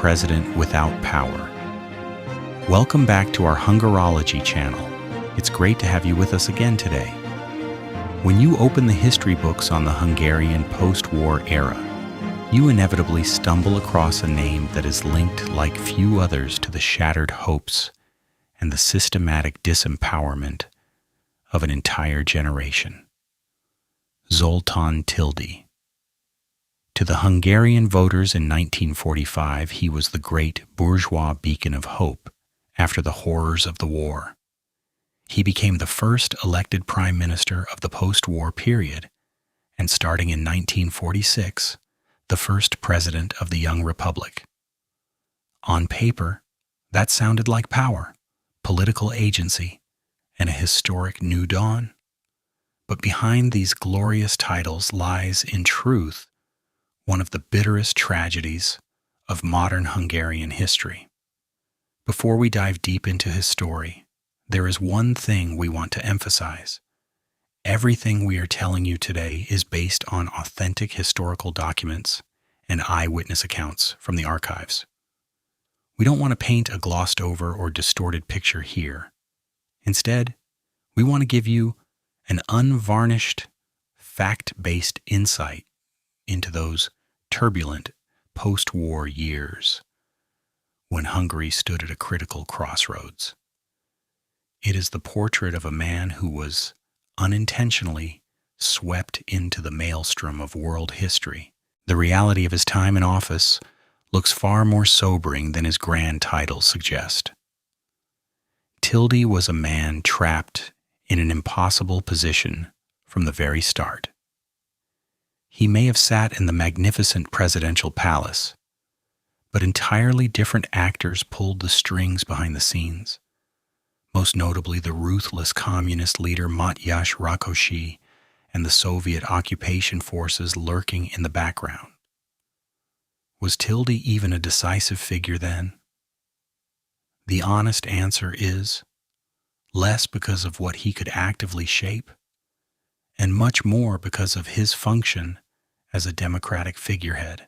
president without power. Welcome back to our Hungarology channel. It's great to have you with us again today. When you open the history books on the Hungarian post-war era, you inevitably stumble across a name that is linked like few others to the shattered hopes and the systematic disempowerment of an entire generation. Zoltán Tildy. To the Hungarian voters in 1945, he was the great bourgeois beacon of hope after the horrors of the war. He became the first elected prime minister of the post-war period, and starting in 1946, the first president of the young republic. On paper, that sounded like power, political agency, and a historic new dawn. But behind these glorious titles lies, in truth, one of the bitterest tragedies of modern Hungarian history. Before we dive deep into his story, there is one thing we want to emphasize. Everything we are telling you today is based on authentic historical documents and eyewitness accounts from the archives. We don't want to paint a glossed over or distorted picture here. Instead, we want to give you an unvarnished, fact-based insight into those turbulent post-war years when Hungary stood at a critical crossroads. It is the portrait of a man who was unintentionally swept into the maelstrom of world history. The reality of his time in office looks far more sobering than his grand titles suggest. Tildy was a man trapped in an impossible position from the very start. He may have sat in the magnificent presidential palace, but entirely different actors pulled the strings behind the scenes, most notably the ruthless communist leader Mátyás Rákosi and the Soviet occupation forces lurking in the background. Was Tildy even a decisive figure then? The honest answer is less because of what he could actively shape, and much more because of his function as a democratic figurehead.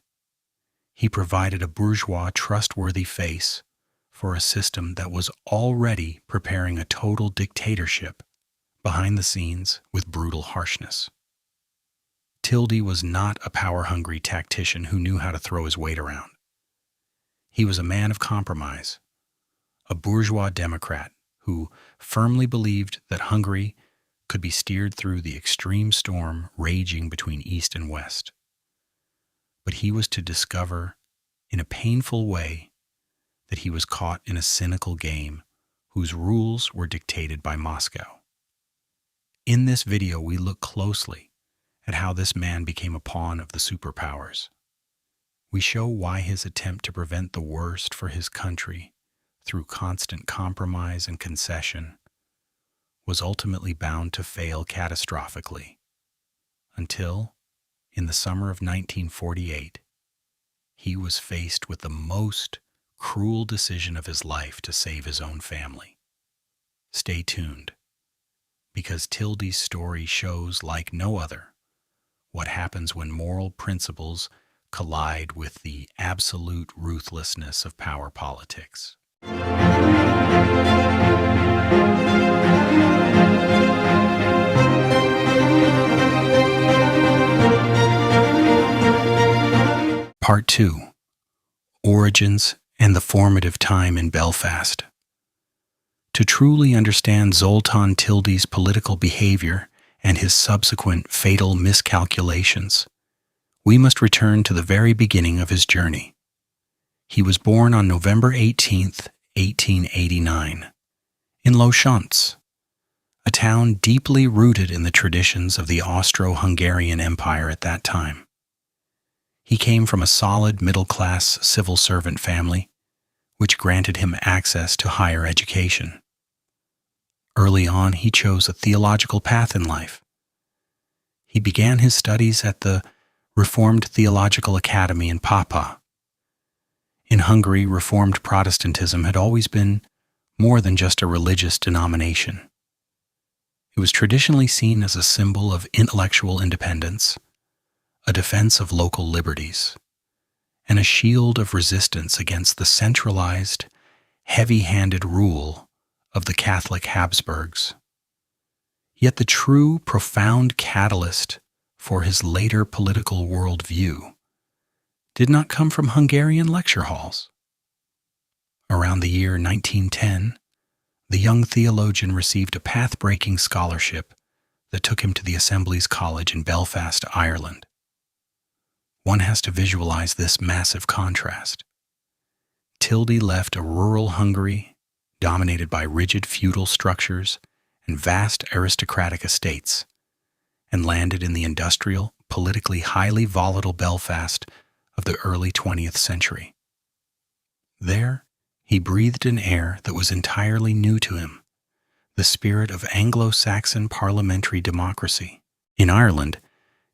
He provided a bourgeois trustworthy face for a system that was already preparing a total dictatorship behind the scenes with brutal harshness. Tildy was not a power-hungry tactician who knew how to throw his weight around. He was a man of compromise, a bourgeois democrat who firmly believed that Hungary could be steered through the extreme storm raging between East and West. But he was to discover, in a painful way, that he was caught in a cynical game whose rules were dictated by Moscow. In this video, we look closely at how this man became a pawn of the superpowers. We show why his attempt to prevent the worst for his country through constant compromise and concession was ultimately bound to fail catastrophically, until, in the summer of 1948, he was faced with the most cruel decision of his life to save his own family. Stay tuned, because Tildy's story shows, like no other, what happens when moral principles collide with the absolute ruthlessness of power politics. Part 2. Origins and the formative time in Belfast. To truly understand Zoltán Tildy's political behavior and his subsequent fatal miscalculations, we must return to the very beginning of his journey. He was born on November 18, 1889, in Lőszánc, a town deeply rooted in the traditions of the Austro-Hungarian Empire at that time. He came from a solid middle-class civil servant family, which granted him access to higher education. Early on, he chose a theological path in life. He began his studies at the Reformed Theological Academy in Papa. In Hungary, Reformed Protestantism had always been more than just a religious denomination. It was traditionally seen as a symbol of intellectual independence, a defense of local liberties, and a shield of resistance against the centralized, heavy-handed rule of the Catholic Habsburgs. Yet the true, profound catalyst for his later political worldview did not come from Hungarian lecture halls. Around the year 1910, the young theologian received a path-breaking scholarship that took him to the Assemblies College in Belfast, Ireland. One has to visualize this massive contrast. Tildy left a rural Hungary dominated by rigid feudal structures and vast aristocratic estates, and landed in the industrial, politically highly volatile Belfast of the early 20th century. There, he breathed an air that was entirely new to him, the spirit of Anglo-Saxon parliamentary democracy. In Ireland,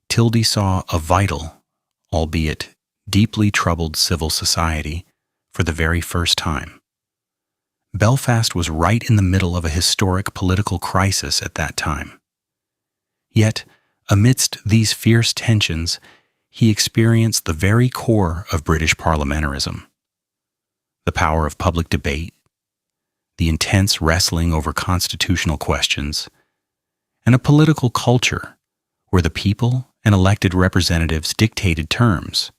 Tildy saw a vital, albeit deeply troubled civil society for the very first time. Belfast was right in the middle of a historic political crisis at that time. Yet, amidst these fierce tensions, he experienced the very core of British parliamentarism. The power of public debate, the intense wrestling over constitutional questions, and a political culture where the people and elected representatives dictated terms,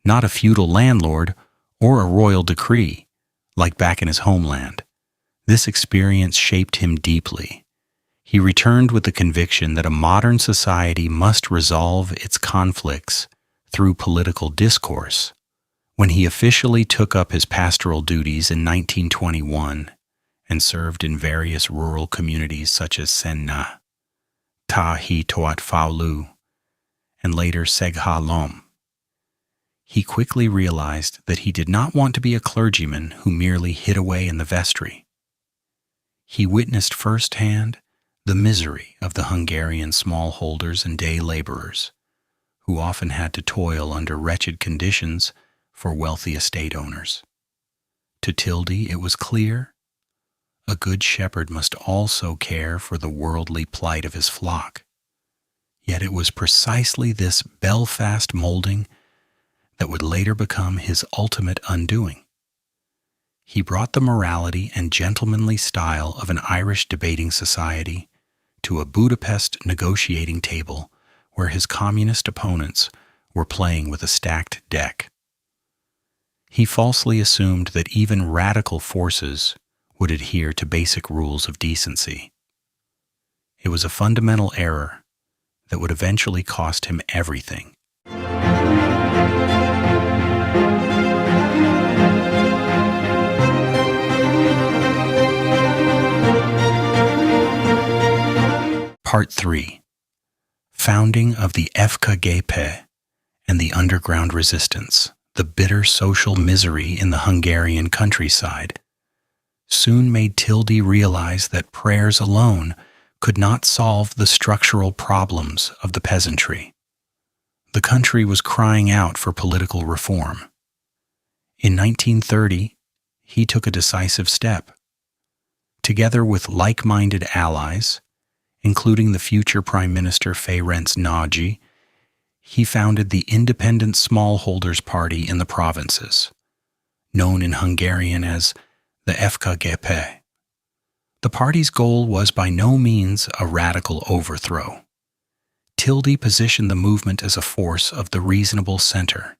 not a feudal landlord or a royal decree, like back in his homeland. This experience shaped him deeply. He returned with the conviction that a modern society must resolve its conflicts through political discourse. When he officially took up his pastoral duties in 1921 and served in various rural communities such as Senna, Tahi Toat Faulu, and later Segha Lom, he quickly realized that he did not want to be a clergyman who merely hid away in the vestry. He witnessed firsthand the misery of the Hungarian smallholders and day laborers, who often had to toil under wretched conditions for wealthy estate owners. To Tildy, it was clear, a good shepherd must also care for the worldly plight of his flock. Yet it was precisely this Belfast molding that would later become his ultimate undoing. He brought the morality and gentlemanly style of an Irish debating society to a Budapest negotiating table where his communist opponents were playing with a stacked deck. He falsely assumed that even radical forces would adhere to basic rules of decency. It was a fundamental error that would eventually cost him everything. Part 3. Founding of the FKgP and the underground resistance, the bitter social misery in the Hungarian countryside, soon made Tildy realize that prayers alone could not solve the structural problems of the peasantry. The country was crying out for political reform. In 1930, he took a decisive step. Together with like-minded allies, including the future Prime Minister Ferenc Nagy, he founded the Independent Smallholders Party in the provinces, known in Hungarian as the FKgP. The party's goal was by no means a radical overthrow. Tildy positioned the movement as a force of the reasonable center.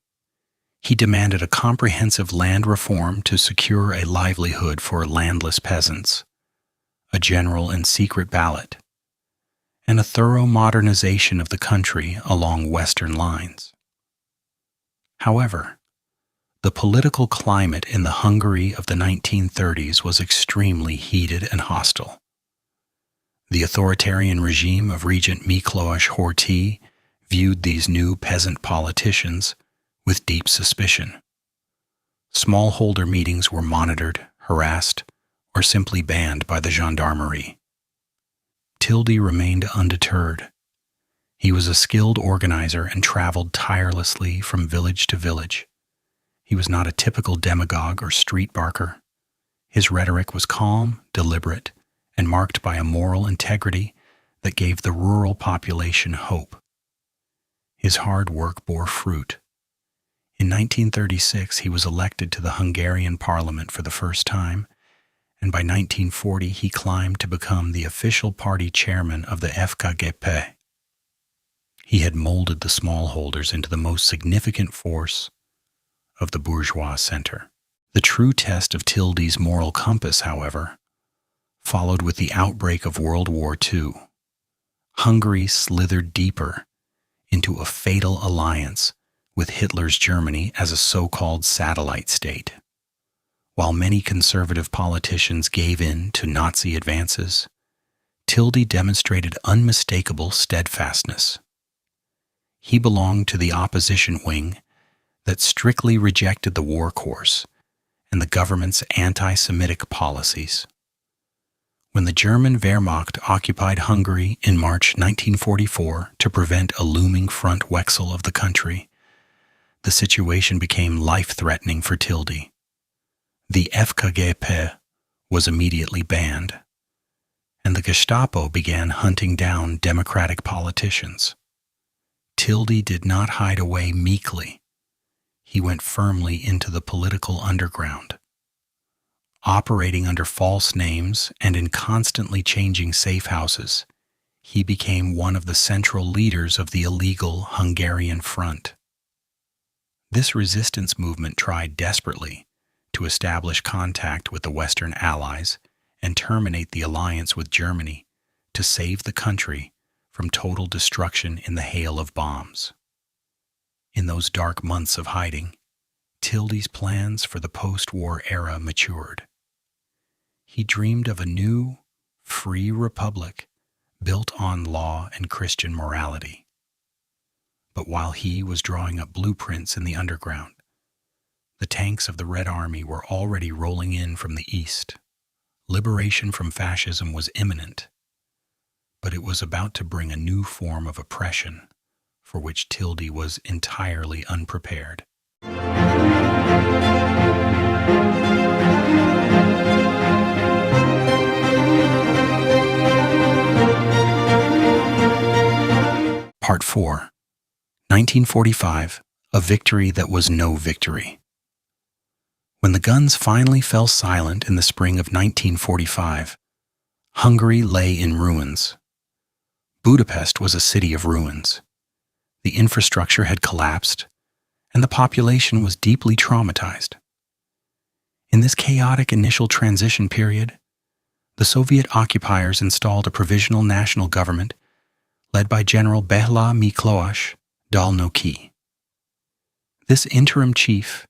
He demanded a comprehensive land reform to secure a livelihood for landless peasants, a general and secret ballot, and a thorough modernization of the country along Western lines. However, the political climate in the Hungary of the 1930s was extremely heated and hostile. The authoritarian regime of Regent Miklós Horthy viewed these new peasant politicians with deep suspicion. Smallholder meetings were monitored, harassed, or simply banned by the gendarmerie. Tildy remained undeterred. He was a skilled organizer and traveled tirelessly from village to village. He was not a typical demagogue or street barker. His rhetoric was calm, deliberate, and marked by a moral integrity that gave the rural population hope. His hard work bore fruit. In 1936, he was elected to the Hungarian parliament for the first time, and by 1940 he climbed to become the official party chairman of the FKgP. He had molded the smallholders into the most significant force of the bourgeois center. The true test of Tildy's moral compass, however, followed with the outbreak of World War II. Hungary slithered deeper into a fatal alliance with Hitler's Germany as a so-called satellite state. While many conservative politicians gave in to Nazi advances, Tildy demonstrated unmistakable steadfastness. He belonged to the opposition wing that strictly rejected the war course and the government's anti-Semitic policies. When the German Wehrmacht occupied Hungary in March 1944 to prevent a looming Front Wechsel of the country, the situation became life-threatening for Tildy. The FKgP was immediately banned, and the Gestapo began hunting down democratic politicians. Tildy did not hide away meekly. He went firmly into the political underground. Operating under false names and in constantly changing safe houses, he became one of the central leaders of the illegal Hungarian Front. This resistance movement tried desperately to establish contact with the Western Allies and terminate the alliance with Germany to save the country from total destruction in the hail of bombs. In those dark months of hiding, Tildy's plans for the post-war era matured. He dreamed of a new, free republic built on law and Christian morality. But while he was drawing up blueprints in the underground, the tanks of the Red Army were already rolling in from the east. Liberation from fascism was imminent, but it was about to bring a new form of oppression for which Tildy was entirely unprepared. Part 4. 1945, a victory that was no victory. When the guns finally fell silent in the spring of 1945, Hungary lay in ruins. Budapest was a city of ruins. The infrastructure had collapsed, and the population was deeply traumatized. In this chaotic initial transition period, the Soviet occupiers installed a provisional national government led by General Behla Mikloas Dolnoki. This interim chief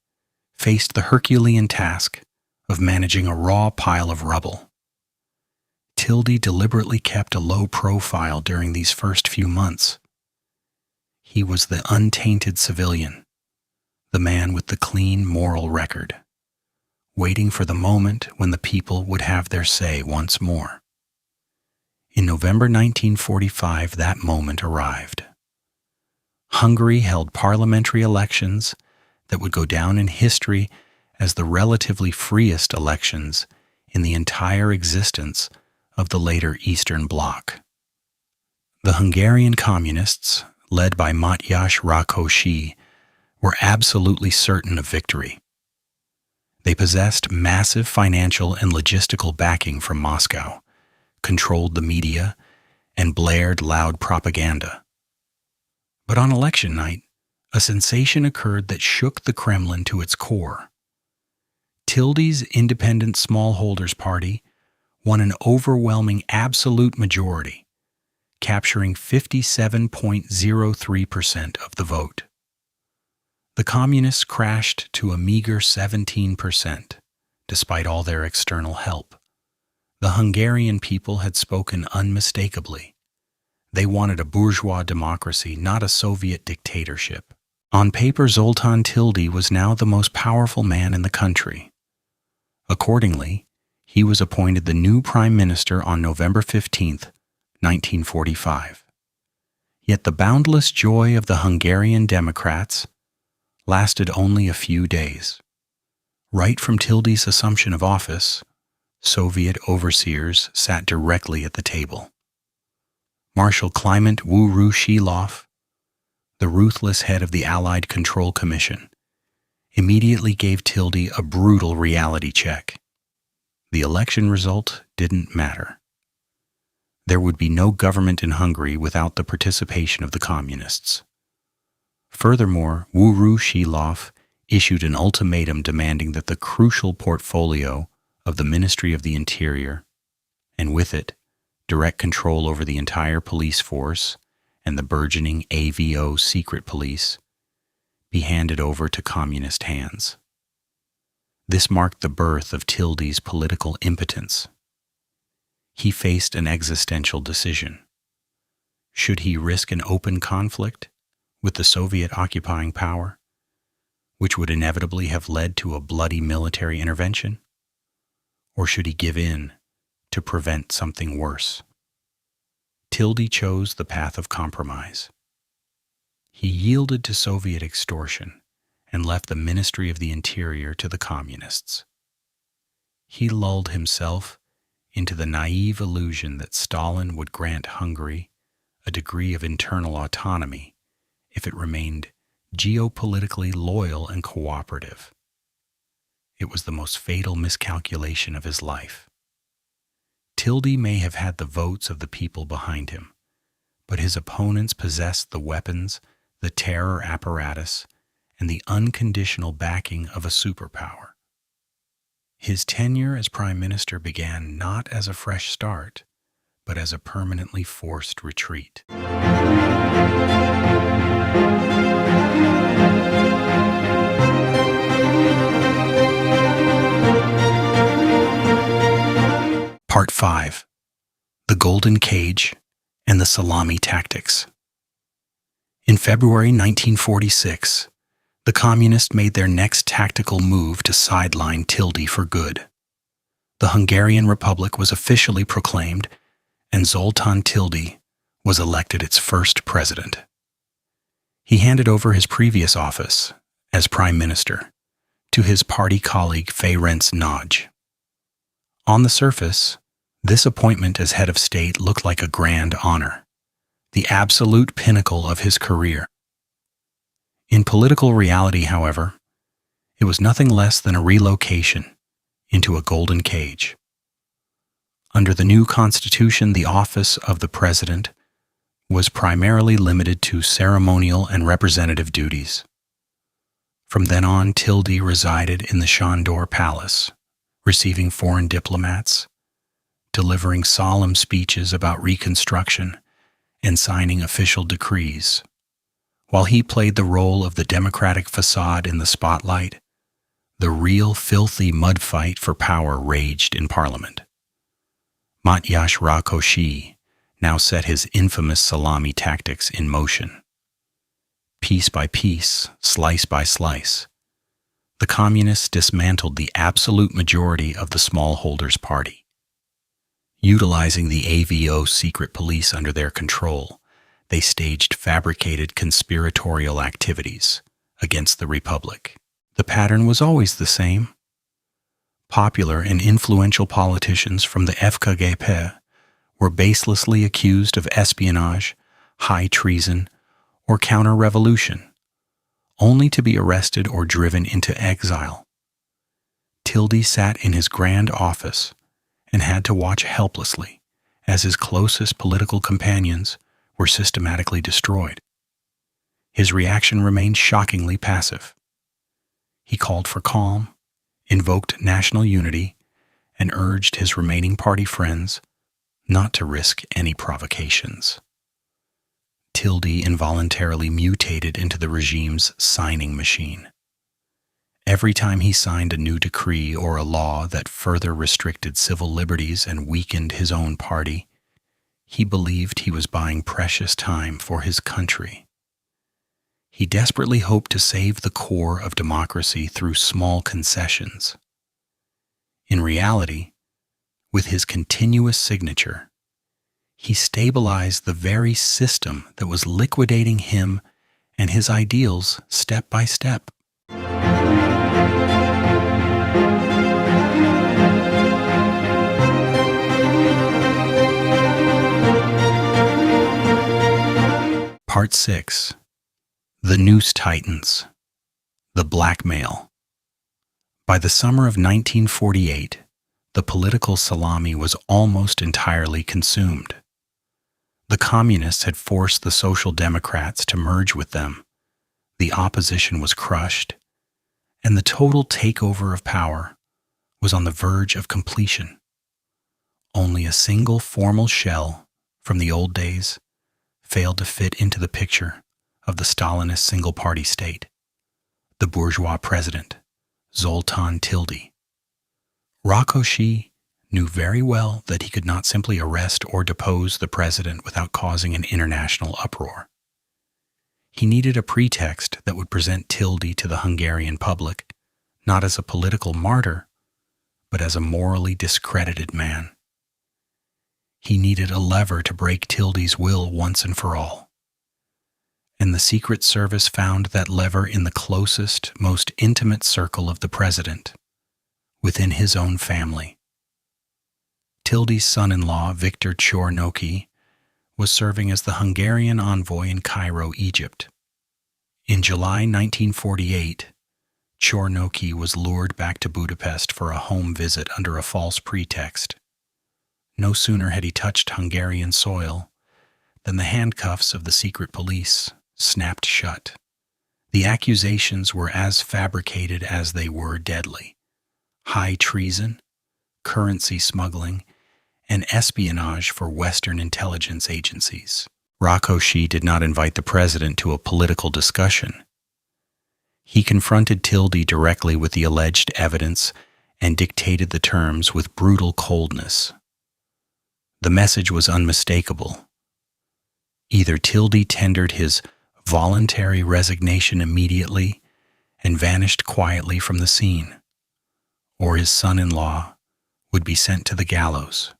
faced the Herculean task of managing a raw pile of rubble. Tildy deliberately kept a low profile during these first few months. He was the untainted civilian, the man with the clean moral record, waiting for the moment when the people would have their say once more. In November 1945, that moment arrived. Hungary held parliamentary elections that would go down in history as the relatively freest elections in the entire existence of the later Eastern Bloc. The Hungarian communists, led by Mátyás Rákosi, were absolutely certain of victory. They possessed massive financial and logistical backing from Moscow, controlled the media, and blared loud propaganda. But on election night, a sensation occurred that shook the Kremlin to its core. Tildy's Independent Smallholders Party won an overwhelming absolute majority, capturing 57.03% of the vote. The communists crashed to a meager 17%, despite all their external help. The Hungarian people had spoken unmistakably. They wanted a bourgeois democracy, not a Soviet dictatorship. On paper, Zoltán Tildy was now the most powerful man in the country. Accordingly, he was appointed the new prime minister on November 15, 1945. Yet the boundless joy of the Hungarian Democrats lasted only a few days. Right from Tildy's assumption of office, Soviet overseers sat directly at the table. Marshal Kliment Wurushilov, the ruthless head of the Allied Control Commission, immediately gave Tildy a brutal reality check. The election result didn't matter. There would be no government in Hungary without the participation of the communists. Furthermore, Voroshilov issued an ultimatum demanding that the crucial portfolio of the Ministry of the Interior, and with it, direct control over the entire police force and the burgeoning AVO secret police, be handed over to communist hands. This marked the birth of Tildy's political impotence. He faced an existential decision. Should he risk an open conflict with the Soviet occupying power, which would inevitably have led to a bloody military intervention? Or should he give in to prevent something worse? Tildy chose the path of compromise. He yielded to Soviet extortion and left the Ministry of the Interior to the communists. He lulled himself into the naive illusion that Stalin would grant Hungary a degree of internal autonomy if it remained geopolitically loyal and cooperative. It was the most fatal miscalculation of his life. Tildy may have had the votes of the people behind him, but his opponents possessed the weapons, the terror apparatus, and the unconditional backing of a superpower. His tenure as prime minister began not as a fresh start, but as a permanently forced retreat. Part 5. The Golden Cage and the Salami Tactics. In February 1946, the communists made their next tactical move to sideline Tildy for good. The Hungarian Republic was officially proclaimed, and Zoltán Tildy was elected its first president. He handed over his previous office as prime minister to his party colleague Ferenc Nagy. On the surface, this appointment as head of state looked like a grand honor, the absolute pinnacle of his career. In political reality, however, it was nothing less than a relocation into a golden cage. Under the new constitution, the office of the president was primarily limited to ceremonial and representative duties. From then on, Tildy resided in the Sándor Palace, receiving foreign diplomats, delivering solemn speeches about reconstruction, and signing official decrees. While he played the role of the democratic facade in the spotlight, the real filthy mud fight for power raged in Parliament. Mátyás Rákosi now set his infamous salami tactics in motion. Piece by piece, slice by slice, the communists dismantled the absolute majority of the Smallholders Party. Utilizing the AVO secret police under their control, they staged fabricated conspiratorial activities against the Republic. The pattern was always the same. Popular and influential politicians from the FKgP were baselessly accused of espionage, high treason, or counter-revolution, only to be arrested or driven into exile. Tildy sat in his grand office and had to watch helplessly as his closest political companions were systematically destroyed. His reaction remained shockingly passive. He called for calm, invoked national unity, and urged his remaining party friends not to risk any provocations. Tildy involuntarily mutated into the regime's signing machine. Every time he signed a new decree or a law that further restricted civil liberties and weakened his own party, he believed he was buying precious time for his country. He desperately hoped to save the core of democracy through small concessions. In reality, with his continuous signature, he stabilized the very system that was liquidating him and his ideals step by step. Part 6. The Noose Titans. The Blackmail. By the summer of 1948, the political salami was almost entirely consumed. The communists had forced the Social Democrats to merge with them, the opposition was crushed, and the total takeover of power was on the verge of completion. Only a single formal shell from the old days failed to fit into the picture of the Stalinist single-party state, the bourgeois president, Zoltán Tildy. Rákosi knew very well that he could not simply arrest or depose the president without causing an international uproar. He needed a pretext that would present Tildy to the Hungarian public, not as a political martyr, but as a morally discredited man. He needed a lever to break Tildy's will once and for all. And the Secret Service found that lever in the closest, most intimate circle of the president, within his own family. Tildy's son-in-law, Viktor Czarnoky, was serving as the Hungarian envoy in Cairo, Egypt. In July 1948, Czarnoky was lured back to Budapest for a home visit under a false pretext. No sooner had he touched Hungarian soil than the handcuffs of the secret police snapped shut. The accusations were as fabricated as they were deadly: high treason, currency smuggling, and espionage for Western intelligence agencies. Rákosi did not invite the president to a political discussion. He confronted Tildy directly with the alleged evidence and dictated the terms with brutal coldness. The message was unmistakable. Either Tildy tendered his voluntary resignation immediately and vanished quietly from the scene, or his son-in-law would be sent to the gallows.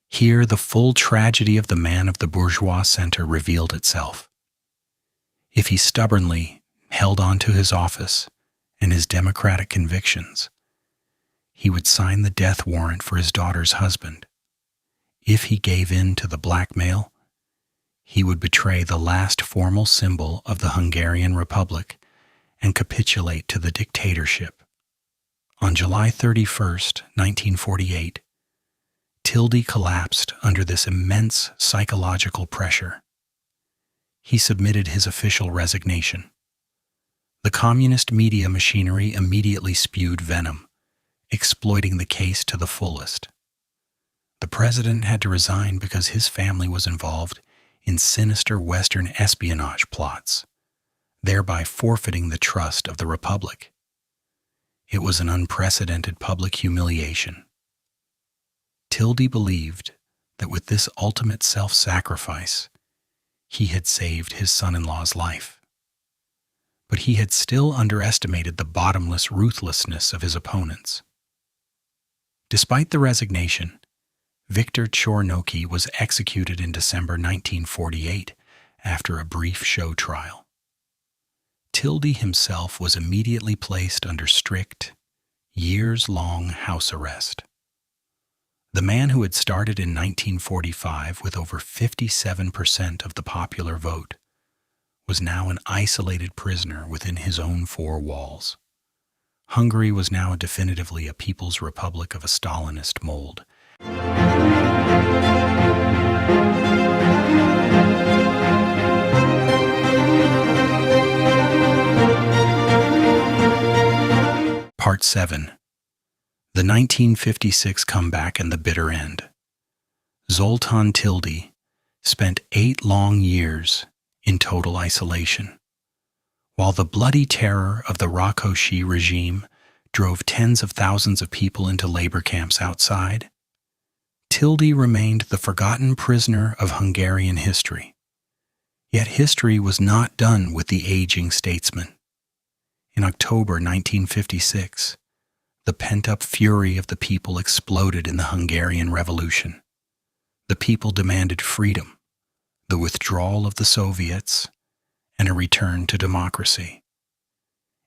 Here the full tragedy of the man of the bourgeois center revealed itself. If he stubbornly held on to his office and his democratic convictions, he would sign the death warrant for his daughter's husband. If he gave in to the blackmail, he would betray the last formal symbol of the Hungarian Republic and capitulate to the dictatorship. On July 31st, 1948, Tildy collapsed under this immense psychological pressure. He submitted his official resignation. The communist media machinery immediately spewed venom, exploiting the case to the fullest. The president had to resign because his family was involved in sinister Western espionage plots, thereby forfeiting the trust of the Republic. It was an unprecedented public humiliation. Tildy believed that with this ultimate self-sacrifice, he had saved his son-in-law's life. But he had still underestimated the bottomless ruthlessness of his opponents. Despite the resignation, Viktor Czarnoky was executed in December 1948 after a brief show trial. Tildy himself was immediately placed under strict, years-long house arrest. The man who had started in 1945 with over 57% of the popular vote was now an isolated prisoner within his own four walls. Hungary was now definitively a People's Republic of a Stalinist mold. Part 7. The 1956 Comeback and the Bitter End. Zoltán Tildy spent 8 long years in total isolation. While the bloody terror of the Rákosi regime drove tens of thousands of people into labor camps outside, Tildy remained the forgotten prisoner of Hungarian history. Yet history was not done with the aging statesman. In October 1956, the pent-up fury of the people exploded in the Hungarian Revolution. The people demanded freedom, the withdrawal of the Soviets, and a return to democracy.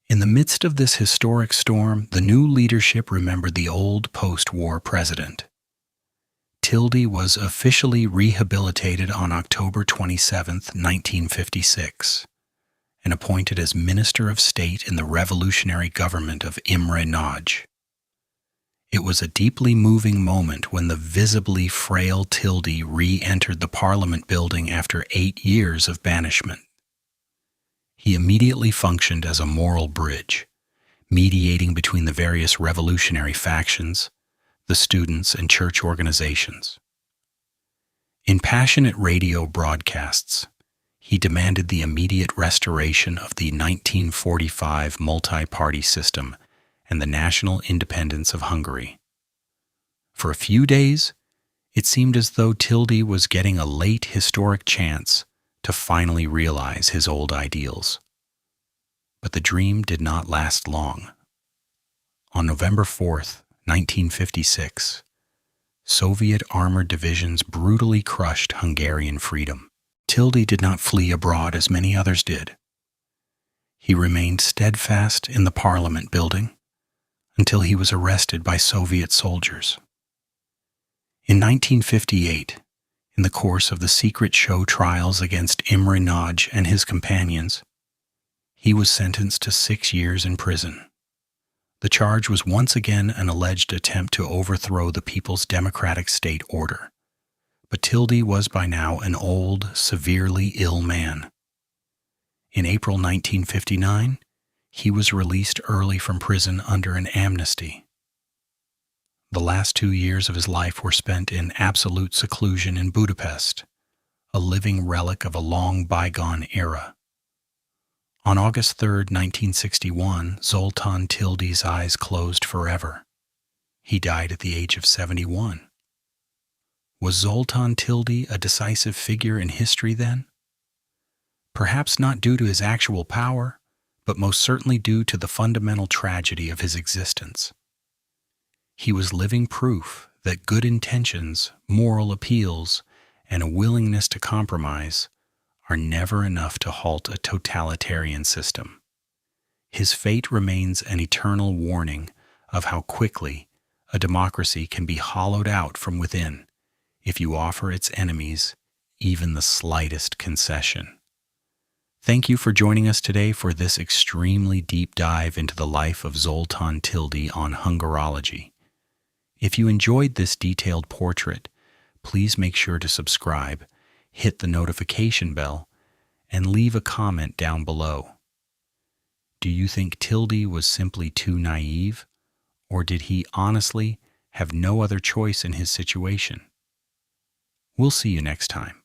In the midst of this historic storm, the new leadership remembered the old post-war president. Tildy was officially rehabilitated on October 27, 1956, and appointed as Minister of State in the revolutionary government of Imre Nagy. It was a deeply moving moment when the visibly frail Tildy re-entered the Parliament building after 8 years of banishment. He immediately functioned as a moral bridge, mediating between the various revolutionary factions, the students, and church organizations. In passionate radio broadcasts, he demanded the immediate restoration of the 1945 multi-party system and the national independence of Hungary. For a few days, it seemed as though Tildy was getting a late historic chance to finally realize his old ideals. But the dream did not last long. On November 4th, 1956, Soviet armored divisions brutally crushed Hungarian freedom. Tildy did not flee abroad as many others did. He remained steadfast in the Parliament building until he was arrested by Soviet soldiers. In 1958, in the course of the secret show trials against Imre Nagy and his companions, he was sentenced to 6 years in prison. The charge was once again an alleged attempt to overthrow the people's democratic state order. But Tildy was by now an old, severely ill man. In April 1959, he was released early from prison under an amnesty. The last 2 years of his life were spent in absolute seclusion in Budapest, a living relic of a long bygone era. On August 3, 1961, Zoltán Tildy's eyes closed forever. He died at the age of 71. Was Zoltán Tildy a decisive figure in history then? Perhaps not due to his actual power, but most certainly due to the fundamental tragedy of his existence. He was living proof that good intentions, moral appeals, and a willingness to compromise are never enough to halt a totalitarian system. His fate remains an eternal warning of how quickly a democracy can be hollowed out from within if you offer its enemies even the slightest concession. Thank you for joining us today for this extremely deep dive into the life of Zoltán Tildy on Hungarology. If you enjoyed this detailed portrait, please make sure to subscribe, hit the notification bell, and leave a comment down below. Do you think Tildy was simply too naive, or did he honestly have no other choice in his situation? We'll see you next time.